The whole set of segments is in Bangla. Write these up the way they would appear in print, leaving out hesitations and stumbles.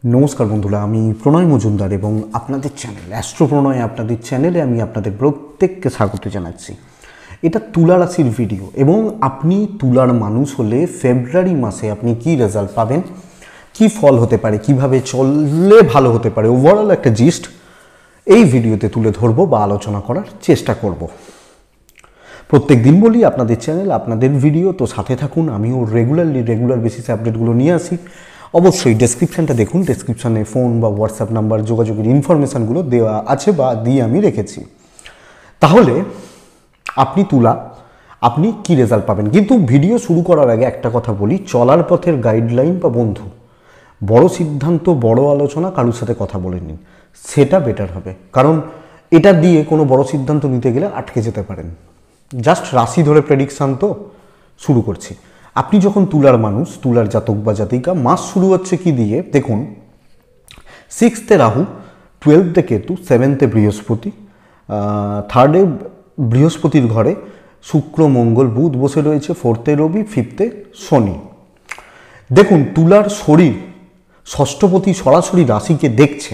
নমস্কার বন্ধুরা, আমি প্রণয় মজুমদার এবং আপনাদের চ্যানেল অ্যাস্ট্রো প্রণয় আপনাদের চ্যানেলে আমি আপনাদের প্রত্যেককে স্বাগত জানাচ্ছি। এটা তুলা রাশির ভিডিও এবং আপনি তুলার মানুষ হলে ফেব্রুয়ারি মাসে আপনি কি রেজাল্ট পাবেন, কি ফল হতে পারে, কিভাবে চললে ভালো হতে পারে, ওভারঅল একটা জিস্ট এই ভিডিওতে তুলে ধরবো বা আলোচনা করার চেষ্টা করব। প্রত্যেক দিন বলি আপনাদের চ্যানেল আপনাদের ভিডিও, তো সাথে থাকুন। আমিও রেগুলার বেসিসে আপডেটগুলো নিয়ে আসি। অবশ্যই ডেসক্রিপশানটা দেখুন, ডেসক্রিপশানে ফোন বা হোয়াটসঅ্যাপ নাম্বার যোগাযোগের ইনফরমেশানগুলো দেওয়া আছে বা দিয়ে আমি রেখেছি। তাহলে আপনি তুলা, আপনি কি রেজাল্ট পাবেন। কিন্তু ভিডিও শুরু করার আগে একটা কথা বলি, চলার পথের গাইডলাইন বা বন্ধু, বড় সিদ্ধান্ত বড় আলোচনা কারোর সাথে কথা বলে নিন, সেটা বেটার হবে। কারণ এটা দিয়ে কোনো বড় সিদ্ধান্ত নিতে গেলে আটকে যেতে পারেন। জাস্ট রাশি ধরে প্রেডিকশান তো শুরু করছি। আপনি যখন তুলার মানুষ, তুলার জাতক বা জাতিকা, মাস শুরু হচ্ছে কি দিয়ে দেখুন। 6th Rahu, 12th Ketu, 7th বৃহস্পতি, 3rd বৃহস্পতির ঘরে শুক্র মঙ্গল বুধ বসে রয়েছে, 4th রবি, 5th শনি। দেখুন তুলার শরীর ষষ্ঠপতি সরাসরি রাশিকে দেখছে।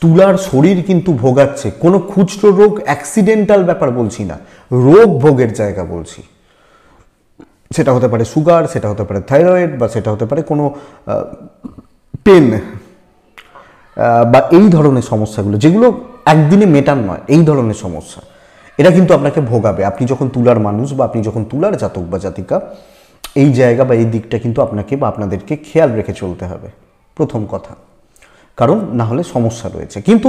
তুলার শরীর কিন্তু ভোগাচ্ছে, কোনো খুচরো রোগ অ্যাক্সিডেন্টাল ব্যাপার বলছি না, রোগ ভোগের জায়গা বলছি। সেটা হতে পারে সুগার, সেটা হতে পারে থাইরয়েড, বা সেটা হতে পারে কোনো পেন বা এই ধরনের সমস্যাগুলো, যেগুলো একদিনে মেটান নয়, এই ধরনের সমস্যা এটা কিন্তু আপনাকে ভোগাবে। আপনি যখন তুলার মানুষ বা আপনি যখন তুলার জাতক বা জাতিকা, এই জায়গা বা এই দিকটা কিন্তু আপনাকে বা আপনাদেরকে খেয়াল রেখে চলতে হবে, প্রথম কথা। কারণ না হলে সমস্যা রয়েছে। কিন্তু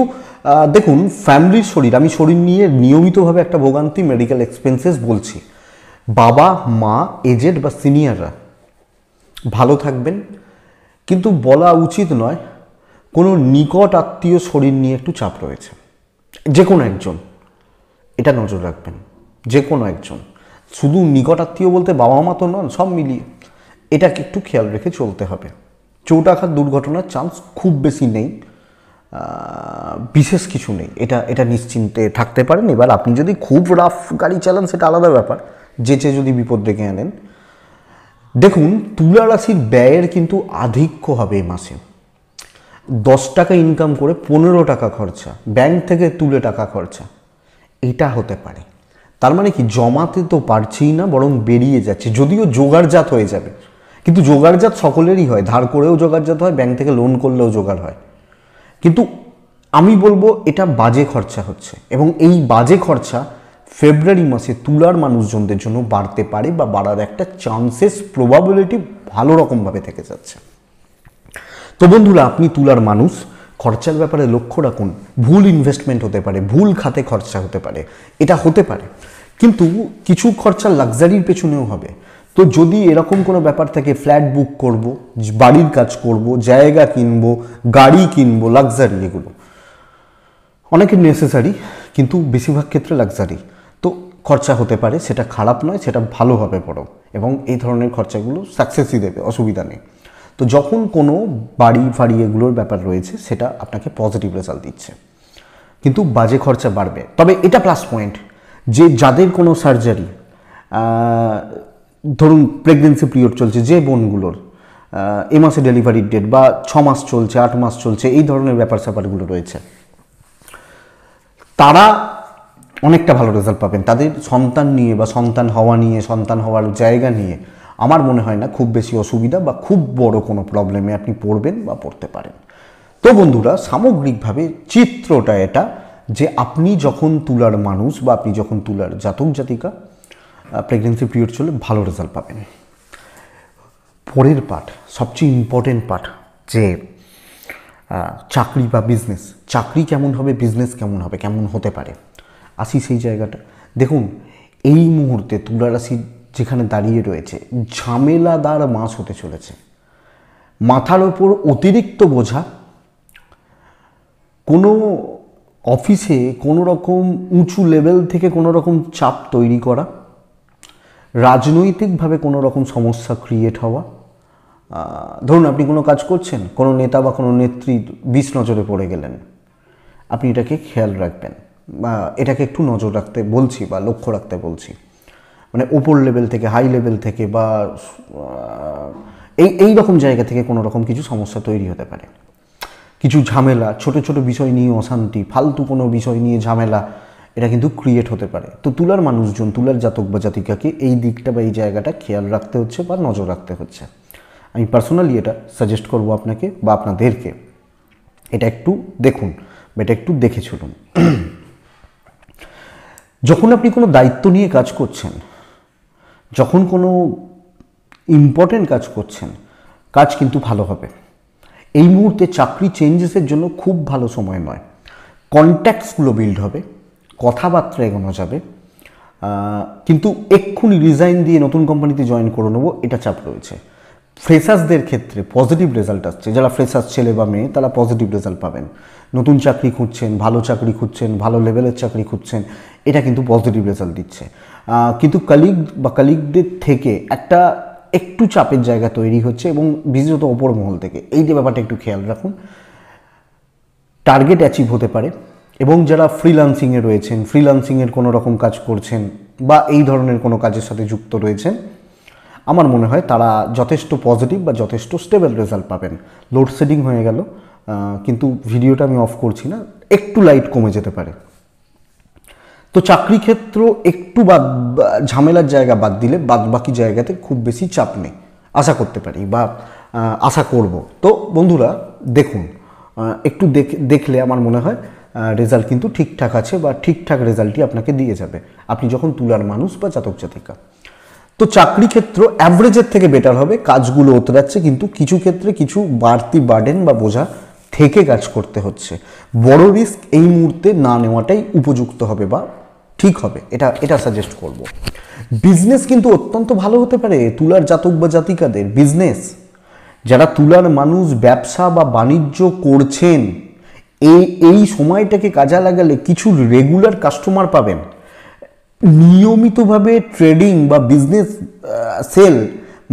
দেখুন ফ্যামিলির শরীর, আমি শরীর নিয়ে নিয়মিতভাবে একটা ভোগান্তি, মেডিকেল এক্সপেন্সেস বলছি। বাবা মা, এজেড বা সিনিয়ররা ভালো থাকবেন, কিন্তু বলা উচিত নয় কোনো নিকট আত্মীয় শরীর নিয়ে একটু চাপ রয়েছে। যে কোনো একজন, এটা নজর রাখবেন, যে কোনো একজন, শুধু নিকট আত্মীয় বলতে বাবা মা তো নন, সব মিলিয়ে এটাকে একটু খেয়াল রেখে চলতে হবে। চোট আঘাত দুর্ঘটনার চান্স খুব বেশি নেই, বিশেষ কিছু নেই, এটা নিশ্চিন্তে থাকতে পারেন। এবার আপনি যদি খুব রাফ গাড়ি চালান সেটা আলাদা ব্যাপার, যেচে যদি বিপদ ডেকে আনেন। দেখুন তুলা রাশির ব্যয়ের কিন্তু আধিক্য হবে এই মাসে। 10 টাকা ইনকাম করে 15 টাকা খরচা, ব্যাংক থেকে তুলে টাকা খরচা, এটা হতে পারে। তার মানে কি, জমাতে তো পারছেই না, বরং বেরিয়ে যাচ্ছে। যদিও জোগাড়জাত হয়ে যাবে, কিন্তু জোগাড়জাত সকলেরই হয়, ধার করেও জোগাড়জাত হয়, ব্যাংক থেকে লোন করলেও জোগাড় হয়। কিন্তু আমি বলবো এটা বাজে খরচা হচ্ছে, এবং এই বাজে খরচা ফেব্রুয়ারি মাসে তুলার মানুষজনদের জন্য বাড়তে পারে, বা বাড়ার একটা চান্সেস, প্রবাবিলিটি ভালো রকমভাবে থেকে যাচ্ছে। তো বন্ধুরা, আপনি তুলার মানুষ, খরচার ব্যাপারে লক্ষ্য রাখুন। ভুল ইনভেস্টমেন্ট হতে পারে, ভুল খাতে খরচা হতে পারে, এটা হতে পারে। কিন্তু কিছু খরচা লাক্সারির পেছনেও হবে। তো যদি এরকম কোনো ব্যাপার থাকে, ফ্ল্যাট বুক করব, বাড়ির কাজ করব, জায়গা কিনবো, গাড়ি কিনবো, লাক্সারি, এগুলো অনেকের নেসেসারি, কিন্তু বেশিরভাগ ক্ষেত্রে লাক্সারি। তো খরচা হতে পারে, সেটা খারাপ নয়, সেটা ভালো হবে বরং, এবং এই ধরনের খরচাগুলো সাকসেসই দেবে, অসুবিধা নেই। তো যখন কোনো বাড়ি ফাড়ি এগুলোর ব্যাপার রয়েছে, সেটা আপনাকে পজিটিভ রেজাল্ট দিচ্ছে, কিন্তু বাজে খরচা বাড়বে। তবে এটা প্লাস পয়েন্ট, যে যাদের কোনো সার্জারি, ধরুন প্রেগনেন্সি পিরিয়ড চলছে, যে বোনগুলোর এ মাসে ডেলিভারির ডেট, বা 6 মাস চলছে, 8 মাস চলছে, এই ধরনের ব্যাপার স্যাপারগুলো রয়েছে, তারা অনেকটা ভালো রেজাল্ট পাবেন। তাদের সন্তান নিয়ে বা সন্তান হওয়া নিয়ে, সন্তান হওয়ার জায়গা নিয়ে আমার মনে হয় না খুব বেশি অসুবিধা বা খুব বড় কোনো প্রবলেমে আপনি পড়বেন বা পড়তে পারেন। তো বন্ধুরা, সামগ্রিকভাবে চিত্রটা এটা, যে আপনি যখন তুলার মানুষ বা আপনি যখন তুলার জাতক জাতিকা, প্রেগনেন্সি পিরিয়ড চলে ভালো রেজাল্ট পাবেন। পরের পার্ট, সবচেয়ে ইম্পর্টেন্ট পার্ট, যে চাকরি বা বিজনেস, চাকরি কেমন হবে, বিজনেস কেমন হবে, কেমন হতে পারে, আসি সেই জায়গাটা। দেখুন এই মুহূর্তে তুলা রাশি যেখানে দাঁড়িয়ে রয়েছে, ঝামেলাদার মাস হতে চলেছে। মাথার ওপর অতিরিক্ত বোঝা, কোনো অফিসে কোনো রকম উঁচু লেভেল থেকে কোনো রকম চাপ তৈরি করা, রাজনৈতিকভাবে কোনো রকম সমস্যা ক্রিয়েট হওয়া। ধরুন আপনি কোনো কাজ করছেন, কোনো নেতা বা কোনো নেত্রী বিষ নজরে পড়ে গেলেন, আপনি এটাকে খেয়াল রাখবেন, বা এটাকে একটু নজর রাখতে বলছি বা লক্ষ্য রাখতে বলছি। মানে ওপর লেভেল থেকে, হাই লেভেল থেকে, বা এই রকম জায়গা থেকে কোনো রকম কিছু সমস্যা তৈরি হতে পারে, কিছু ঝামেলা, ছোট ছোট বিষয় নিয়ে অশান্তি, ফালতু কোনো বিষয় নিয়ে ঝামেলা, এটা কিন্তু ক্রিয়েট হতে পারে। তো তুলার মানুষজন, তুলার জাতক বা জাতিকাকে এই দিকটা বা এই জায়গাটা খেয়াল রাখতে হচ্ছে বা নজর রাখতে হচ্ছে। আমি পার্সোনালি এটা সাজেস্ট করব আপনাকে বা আপনাদেরকে, এটা একটু দেখুন বা এটা একটু দেখে চলুন। যখন আপনি কোনো দায়িত্ব নিয়ে কাজ করছেন, যখন কোনো ইম্পর্টেন্ট কাজ করছেন, কাজ কিন্তু ভালো হবে। এই মুহূর্তে চাকরি চেঞ্জেসের জন্য খুব ভালো সময় নয়। কন্ট্যাক্টসগুলো বিল্ড হবে, কথাবার্তা এগোনো যাবে, কিন্তু এক্ষুনি রিজাইন দিয়ে নতুন কোম্পানিতে জয়েন করে নেবো এটা চাপ রয়েছে। ফ্রেশার্সদের ক্ষেত্রে পজিটিভ রেজাল্ট আসছে, যারা ফ্রেশার্স ছেলে বা মেয়ে তারা পজিটিভ রেজাল্ট পাবেন। নতুন চাকরি খুঁজছেন, ভালো চাকরি খুঁজছেন, ভালো লেভেলের চাকরি খুঁজছেন, এটা কিন্তু পজিটিভ রেজাল্ট দিচ্ছে। কিন্তু কালিগ বা কালিগদের থেকে একটা একটু চাপের জায়গা তৈরি হচ্ছে, এবং বিশেষত ওপর মহল থেকে এই যে ব্যাপারটা একটু খেয়াল রাখুন। টার্গেট অ্যাচিভ হতে পারে, এবং যারা ফ্রিল্যান্সিংয়ে রয়েছেন, ফ্রিল্যান্সিংয়ের কোনো রকম কাজ করছেন বা এই ধরনের কোনো কাজের সাথে যুক্ত রয়েছেন, আমার মনে হয় তারা যথেষ্ট পজিটিভ বা যথেষ্ট স্টেবল রেজাল্ট পাবেন। লোডশেডিং হয়ে গেল, কিন্তু ভিডিওটা আমি অফ করছি না, একটু লাইট কমে যেতে পারে। তো চাকরি ক্ষেত্র একটু ঝামেলার জায়গা বাদ দিলে বাকি জায়গাতে খুব বেশি চাপ নেই, আশা করতে পারি বা আশা করব। তো বন্ধুরা দেখুন, একটু দেখলে আমার মনে হয় রেজাল্ট কিন্তু ঠিকঠাক আছে বা ঠিকঠাক রেজাল্টই আপনাকে দিয়ে যাবে আপনি যখন তুলার মানুষ বা জাতক জাতিকা। তো চাকরি ক্ষেত্র অ্যাভারেজের থেকে বেটার হবে, কাজগুলো ওতরাচ্ছে, কিন্তু কিছু ক্ষেত্রে কিছু বাড়তি বার্ডেন বা বোঝা থেকে কাজ করতে হচ্ছে। বড় রিস্ক এই মুহূর্তে না নেওয়াটাই উপযুক্ত হবে বা ঠিক হবে, এটা সাজেস্ট করব। বিজনেস কিন্তু অত্যন্ত ভালো হতে পারে তুলার জাতক বা জাতিকাদের। বিজনেস, যারা তুলার মানুষ ব্যবসা বা বাণিজ্য করছেন, এই সময়টাকে কাজে লাগালে কিছু রেগুলার কাস্টমার পাবেন। নিয়মিতভাবে ট্রেডিং বা বিজনেস সেল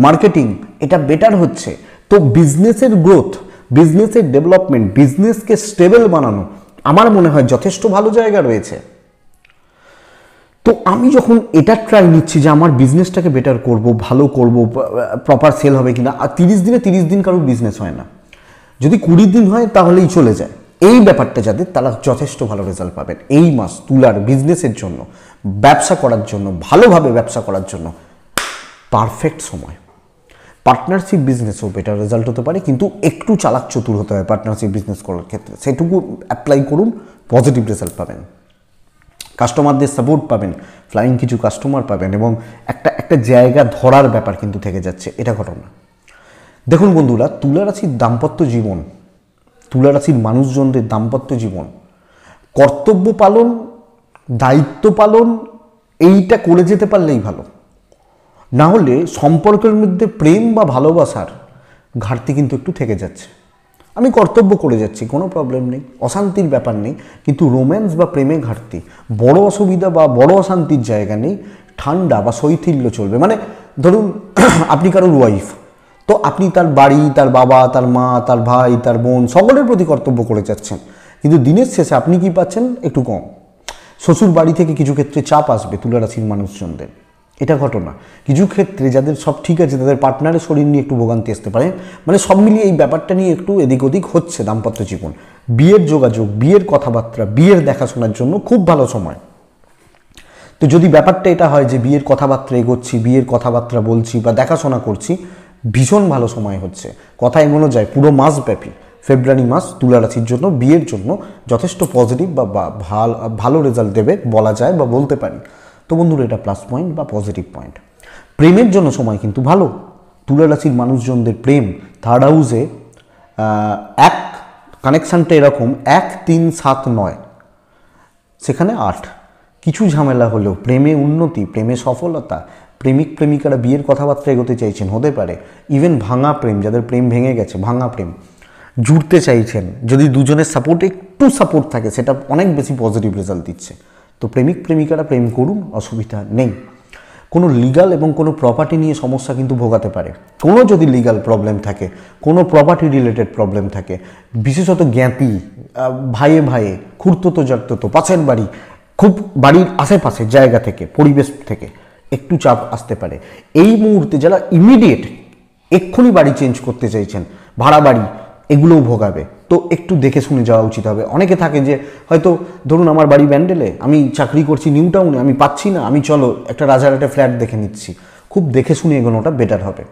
মার্কেটিং এটা বেটার হচ্ছে। তো বিজনেসের গ্রোথ, বিজনেসের ডেভেলপমেন্ট, বিজনেসকে স্টেবল বানানো আমার মনে হয় যথেষ্ট ভালো জায়গা রয়েছে। তো আমি যখন এটা ট্রাই নিচ্ছি যে আমার বিজনেসটাকে বেটার করব, ভালো করব, প্রপার সেল হবে কিনা, আর 30 দিন কারোর বিজনেস হয় না, যদি 20 দিন হয় তাহলেই চলে যায়। এই ব্যাপারটা যাদের, তারা যথেষ্ট ভালো রেজাল্ট পাবেন। এই মাস তুলার বিজনেসের জন্য, ব্যবসা করার জন্য, ভালোভাবে ব্যবসা করার জন্য পারফেক্ট সময়। পার্টনারশিপ বিজনেসও বেটার রেজাল্ট হতে পারে, কিন্তু একটু চালাক চতুর হতে হয় পার্টনারশিপ বিজনেস করার ক্ষেত্রে। সেটুকু অ্যাপ্লাই করুন, পজিটিভ রেজাল্ট পাবেন, কাস্টমারদের সাপোর্ট পাবেন, ফ্লাইং কিছু কাস্টমার পাবেন, এবং একটা জায়গা ধরার ব্যাপার কিন্তু থেকে যাচ্ছে, এটা ঘটনা। দেখুন বন্ধুরা, তুলা রাশির দাম্পত্য জীবন, তুলা রাশির মানুষজনদের দাম্পত্য জীবন, কর্তব্য পালন, দায়িত্ব পালন এইটা করে যেতে পারলেই ভালো। না হলে সম্পর্কের মধ্যে প্রেম বা ভালোবাসার ঘাটতি কিন্তু একটু থেকে যাচ্ছে। আমি কর্তব্য করে যাচ্ছি, কোনো প্রবলেম নেই, অশান্তির ব্যাপার নেই, কিন্তু রোম্যান্স বা প্রেমে ঘাটতি, বড় অসুবিধা বা বড় অশান্তির জায়গা নেই, ঠান্ডা বা শৈথিল্য চলবে। মানে ধরুন আপনি কারোর ওয়াইফ, তো আপনি তার বাড়ি, তার বাবা, তার মা, তার ভাই, তার বোন সকলের প্রতি কর্তব্য করে যাচ্ছেন, কিন্তু দিনের শেষে আপনি কি পাচ্ছেন? একটু কম। শ্বশুর বাড়ি থেকে কিছু ক্ষেত্রে চাপ আসবে তুলা রাশির মানুষজনদের, এটা ঘটনা। কিছু ক্ষেত্রে যাদের সব ঠিক আছে, তাদের পার্টনারের শরীর নিয়ে একটু ভোগান্তি আসতে পারে। মানে সব মিলিয়ে এই ব্যাপারটা নিয়ে একটু এদিক ওদিক হচ্ছে দাম্পত্য জীবন। বিয়ের যোগাযোগ, বিয়ের কথাবার্তা, বিয়ের দেখাশোনার জন্য খুব ভালো সময়। তো যদি ব্যাপারটা এটা হয় যে বিয়ের কথাবার্তা এগোচ্ছি, বিয়ের কথাবার্তা বলছি বা দেখাশোনা করছি, ভীষণ ভালো সময় হচ্ছে, কথা এগোনো যায় পুরো মাসব্যাপী। ফেব্রুয়ারি মাস তুলা রাশির জন্য, বিয়ের জন্য যথেষ্ট পজিটিভ বা ভালো রেজাল্ট দেবে বলা যায় বা বলতে পারি। তো বন্ধুরা, এটা প্লাস পয়েন্ট বা পজিটিভ পয়েন্ট। প্রেমের জন্য সময় কিন্তু ভালো। তুলা রাশির মানুষজনদের প্রেম থার্ড হাউসে এক কানেকশানটা এরকম 1, 3, 7, 9, সেখানে 8। কিছু ঝামেলা হলেও প্রেমে উন্নতি, প্রেমে সফলতা, প্রেমিক প্রেমিকারা বিয়ের কথাবার্তা এগোতে চাইছেন, হতে পারে। ইভেন ভাঙা প্রেম, যাদের প্রেম ভেঙে গেছে, ভাঙা প্রেম জুড়তে চাইছেন, যদি দুজনের সাপোর্ট, একটু সাপোর্ট থাকে, সেটা অনেক বেশি পজিটিভ রেজাল্ট দিচ্ছে। তো প্রেমিক প্রেমিকারা প্রেম করুন, অসুবিধা নেই। কোনো লিগাল এবং কোনো প্রপার্টি নিয়ে সমস্যা কিন্তু ভোগাতে পারে। কোনো যদি লিগাল প্রবলেম থাকে, কোনো প্রপার্টি রিলেটেড প্রবলেম থাকে, বিশেষত জ্ঞাতি, ভাইয়ে ভাইয়ে, খুঁড়তো জাগতো, পাশের বাড়ি, খুব বাড়ির আশেপাশে জায়গা থেকে, পরিবেশ থেকে একটু চাপ আসতে পারে। এই মুহূর্তে যারা ইমিডিয়েট এক্ষুনি বাড়ি চেঞ্জ করতে চাইছেন, ভাড়া বাড়ি, এগুলোও ভোগাবে। তো একটু দেখে শুনে যাওয়া উচিত হবে। অনেকে থাকে যে হয়তো ধরুন আমার বাড়ি ব্যান্ডেলে, আমি চাকরি করছি নিউ টাউনে, আমি পাচ্ছি না, আমি চলো একটা রাজারহাটে ফ্ল্যাট দেখে নিচ্ছি। খুব দেখে শুনে এগোনোটা বেটার হবে।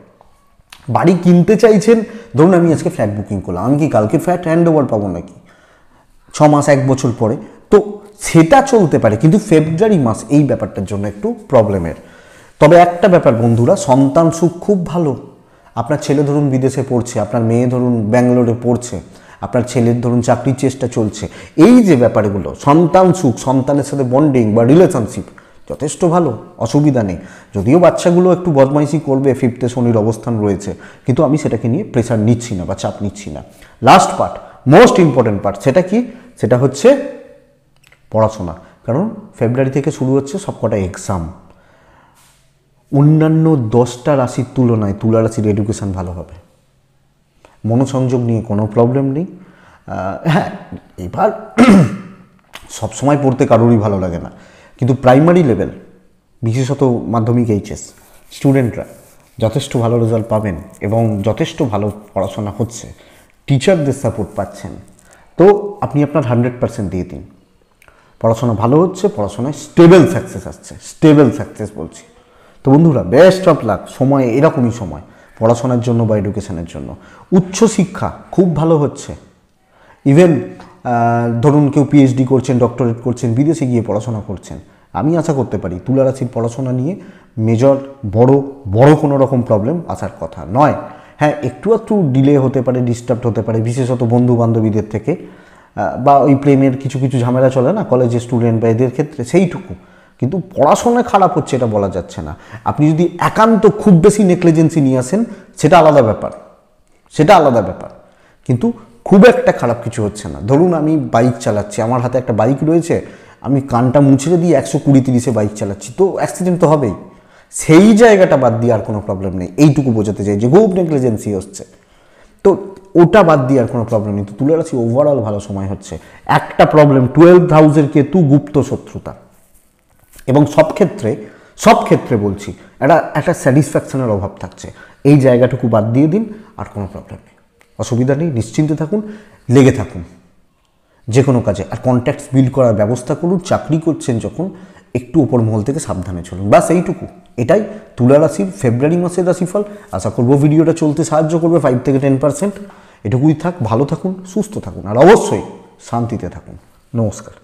বাড়ি কিনতে চাইছেন, ধরুন আমি আজকে ফ্ল্যাট বুকিং করলাম, আমি কি কালকে ফ্ল্যাট হ্যান্ড ওভার পাবো নাকি 6 মাস 1 বছর পরে? তো সেটা চলতে পারে, কিন্তু ফেব্রুয়ারি মাস এই ব্যাপারটার জন্য একটু প্রবলেমের। তবে একটা ব্যাপার বন্ধুরা, সন্তান সুখ খুব ভালো। আপনার ছেলে ধরুন বিদেশে পড়ছে, আপনার মেয়ে ধরুন ব্যাঙ্গালোরে পড়ছে, আপনার ছেলের ধরুন চাকরির চেষ্টা চলছে, এই যে ব্যাপারগুলো, সন্তান সুখ, সন্তানের সাথে বন্ডিং বা রিলেশনশিপ যথেষ্ট ভালো, অসুবিধা নেই। যদিও বাচ্চাগুলো একটু বদমাইশি করবে, 5th শনির অবস্থান রয়েছে, কিন্তু আমি সেটাকে নিয়ে প্রেশার নিচ্ছি না বা চাপ নিচ্ছি না। Last part, most important part, সেটা কি? সেটা হচ্ছে পড়াশোনা। কারণ ফেব্রুয়ারি থেকে শুরু হচ্ছে সবকটা এক্সাম। অন্যান্য 10টা রাশির তুলনায় তুলা রাশির এডুকেশান ভালো হবে। মনোসংযোগ নিয়ে কোনো প্রবলেম নেই। হ্যাঁ, এবার সবসময় পড়তে কারোরই ভালো লাগে না, কিন্তু প্রাইমারি লেভেল, বিশেষত মাধ্যমিক এইচএস স্টুডেন্টরা যথেষ্ট ভালো রেজাল্ট পাবেন এবং যথেষ্ট ভালো পড়াশোনা হচ্ছে, টিচারদের সাপোর্ট পাচ্ছেন। তো আপনি আপনার 100% দিয়ে দিন। পড়াশোনা ভালো হচ্ছে, পড়াশোনায় স্টেবল সাকসেস আসছে, স্টেবল সাকসেস বলছি। তো বন্ধুরা, বেস্ট অফ লাক। সময় এরকমই সময় পড়াশোনার জন্য বা এডুকেশনের জন্য। উচ্চশিক্ষা খুব ভালো হচ্ছে। ইভেন ধরুন কেউ পিএইচডি করছেন, ডক্টরেট করছেন, বিদেশে গিয়ে পড়াশোনা করছেন, আমি আশা করতে পারি তুলা রাশির পড়াশোনা নিয়ে মেজর বড় কোনো রকম প্রবলেম আসার কথা নয়। হ্যাঁ, একটু ডিলে হতে পারে, ডিস্টার্ব হতে পারে, বিশেষত বন্ধু বান্ধবীদের থেকে, বা ওই প্রেমের কিছু ঝামেলা চলে না কলেজের স্টুডেন্ট বা এদের ক্ষেত্রে, সেইটুকু। কিন্তু পড়াশোনা খারাপ হচ্ছে এটা বলা যাচ্ছে না। আপনি যদি একান্ত খুব বেশি নেগলিজেন্সি নিয়ে আসেন, সেটা আলাদা ব্যাপার, কিন্তু খুব একটা খারাপ কিছু হচ্ছে না। ধরুন আমি বাইক চালাচ্ছি, আমার হাতে একটা বাইক রয়েছে, আমি কানটা মুছড়ে দিয়ে 120-130-এ বাইক চালাচ্ছি, তো অ্যাক্সিডেন্ট তো হবেই। সেই জায়গাটা বাদ দিয়ে আর কোনো প্রবলেম নেই, এইটুকু বোঝাতে চাই যে খুব নেগলিজেন্সি হচ্ছে, তো ওটা বাদ দিয়ে আর কোনো প্রবলেম নেই। তো তুলা রাশি ওভারঅল ভালো সময় হচ্ছে। একটা প্রবলেম, 12th হাউসের কেতু, গুপ্ত শত্রুতা, এবং সব ক্ষেত্রে বলছি একটা স্যাটিসফ্যাকশনের অভাব থাকছে। এই জায়গাটুকু বাদ দিয়ে দিন, আর কোনো প্রবলেম নেই, অসুবিধা নেই। নিশ্চিন্তে থাকুন, লেগে থাকুন যে কোনো কাজে, আর কন্ট্যাক্টস বিল্ড করার ব্যবস্থা করুন। চাকরি করছেন যখন, একটু ওপর মহল থেকে সাবধানে চলুন, বাস এইটুকু। এটাই তুলা রাশির ফেব্রুয়ারি মাসের রাশিফল। আশা করবো ভিডিওটা চলতে সাহায্য করবে 5 থেকে 10%। এটুকুই থাক, ভালো থাকুন, সুস্থ থাকুন, আর অবশ্যই শান্তিতে থাকুন। নমস্কার।